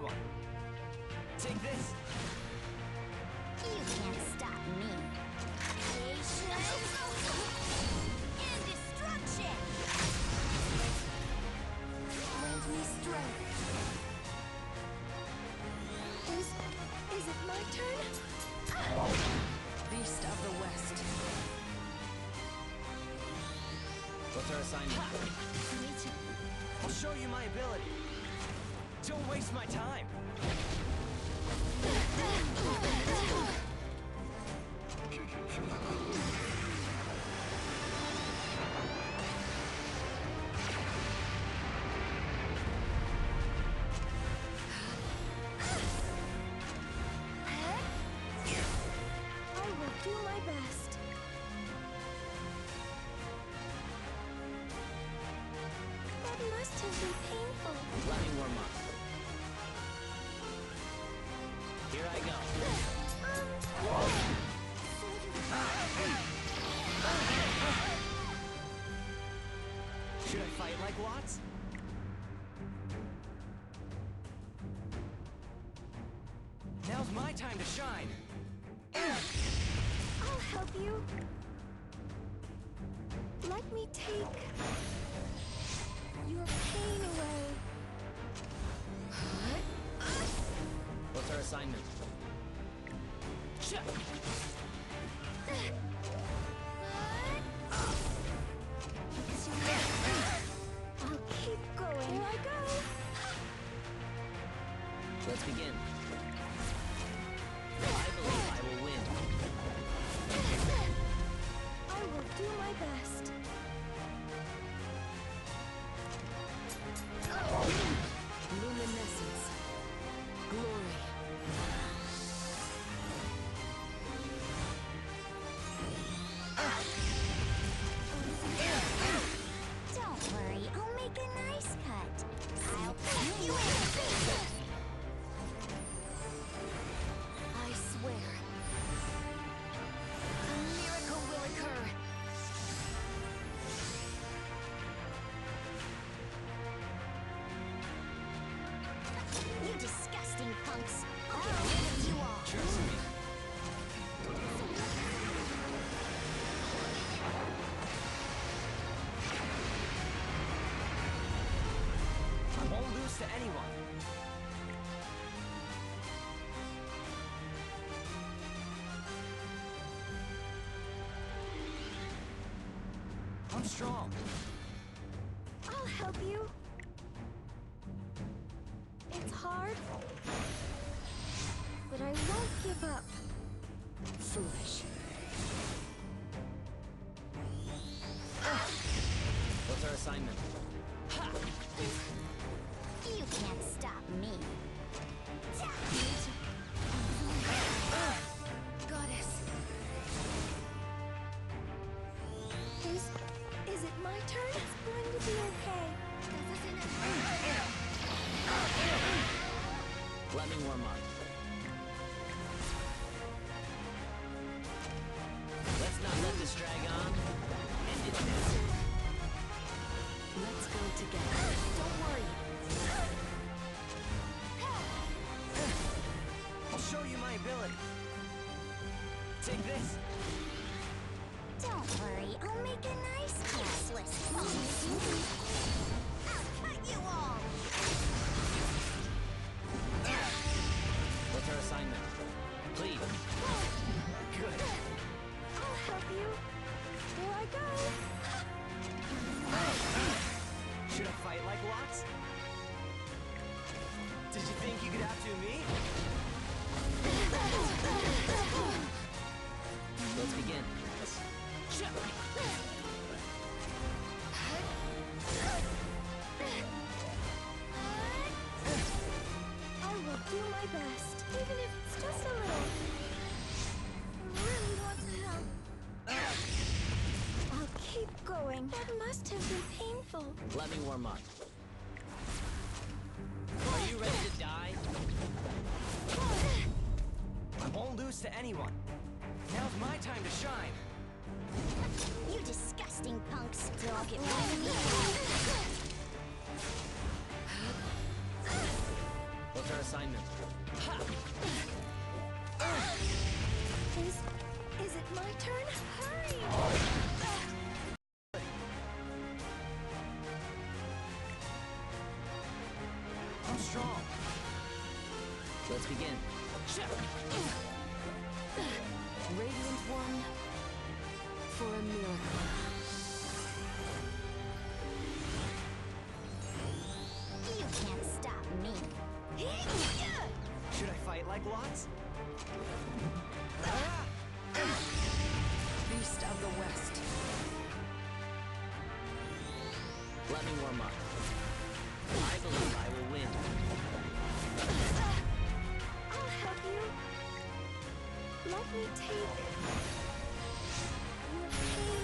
anyone. Take this. You can't stop me. Creation and destruction. Lend me strength. Is it my turn? Beast of the West. What's our assignment? I'll show you my ability. Don't waste my time. I will do my best. That must have been painful. Let me warm up. Here I go. Should I fight like Watts? Now's my time to shine. I'll help you. Let me take your pain away. What's our assignment? I'll keep going. Here I go. Let's begin. I believe I will win. I will do my best. Luminescence. Glory. Don't worry, I'll make a nice cut. I'll put you in. I swear. A miracle will occur. You disgusting punks. I'll get rid of you all. Trust me. I won't lose to anyone. I'm strong. I'll help you. It's hard, but I won't give up. Foolish. What's our assignment? You can't stop me. Goddess. Is it my turn? It's going to be okay. Let me warm up. Let's not let this drag on. End it now. Let's go together. Don't worry. I'll show you my ability. Take this. Don't worry, I'll make a nice useless punks. I'll cut you all. What's our assignment? Please. Good. I'll help you. Here I go. Should I fight like Watts? Did you think you could outdo me? Let's begin. I will do my best, even if it's just a little. I really want to help. I'll keep going. That must have been painful. Let me warm up. Are you ready to die? I won't lose to anyone. Now's my time to shine. You disgusting punks. Don't get rid of me. What's our assignment. Is it my turn? Hurry! I'm strong. Let's begin. Radiant one for a miracle. You can't stop me. Should I fight like Watts? Beast of the West. Let me warm up. I believe I will win. I'll help you. Let me take your pain